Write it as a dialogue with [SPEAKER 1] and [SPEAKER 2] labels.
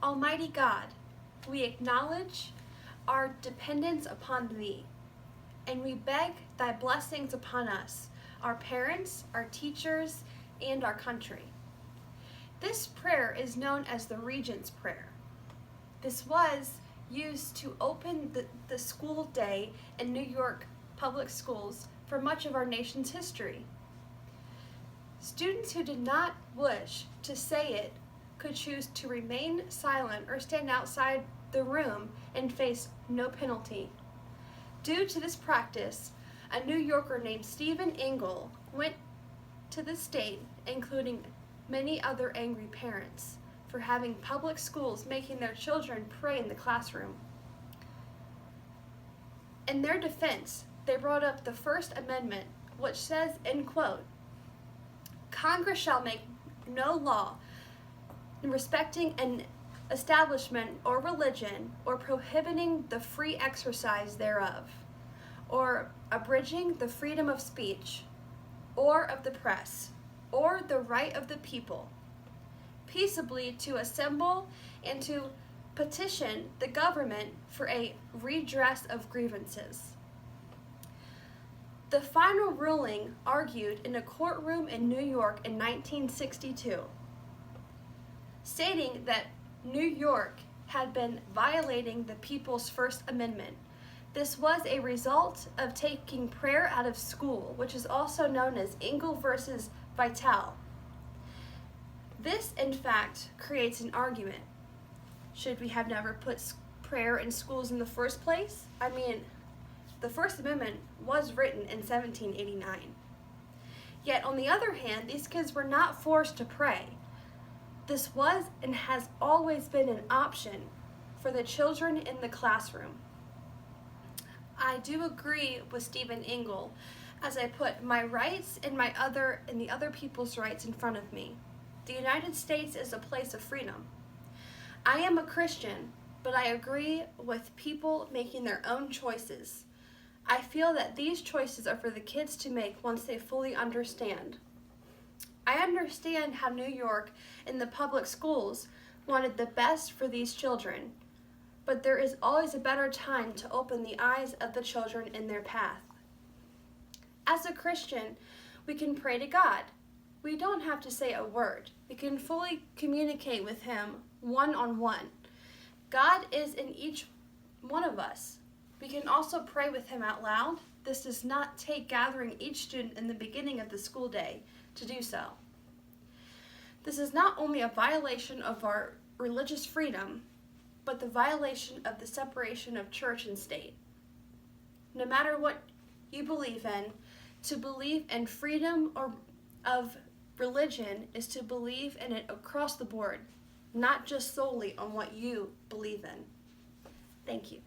[SPEAKER 1] Almighty God, we acknowledge our dependence upon Thee, and we beg Thy blessings upon us, our parents, our teachers, and our country. This prayer is known as the Regents' Prayer. This was used to open the school day in New York public schools for much of our nation's history. Students who did not wish to say it could choose to remain silent or stand outside the room and face no penalty. Due to this practice, a New Yorker named Stephen Engel went to the state, including many other angry parents, for having public schools making their children pray in the classroom. In their defense, they brought up the First Amendment, which says, in quote, "Congress shall make no law respecting an establishment or religion or prohibiting the free exercise thereof, or abridging the freedom of speech, or of the press, or the right of the people, peaceably to assemble and to petition the government for a redress of grievances." The final ruling argued in a courtroom in New York in 1962, stating that New York had been violating the People's First Amendment. This was a result of taking prayer out of school, which is also known as Engel versus Vitale. This, in fact, creates an argument. Should we have never put prayer in schools in the first place? I mean, the First Amendment was written in 1789. Yet, on the other hand, these kids were not forced to pray. This was and has always been an option for the children in the classroom. I do agree with Stephen Engel as I put my rights and the other people's rights in front of me. The United States is a place of freedom. I am a Christian, but I agree with people making their own choices. I feel that these choices are for the kids to make once they fully understand. I understand how New York and the public schools wanted the best for these children, but there is always a better time to open the eyes of the children in their path. As a Christian, we can pray to God. We don't have to say a word. We can fully communicate with Him one-on-one. God is in each one of us. We can also pray with Him out loud. This does not take gathering each student in the beginning of the school day to do so. This is not only a violation of our religious freedom, but the violation of the separation of church and state. No matter what you believe in, to believe in freedom of religion is to believe in it across the board, not just solely on what you believe in. Thank you.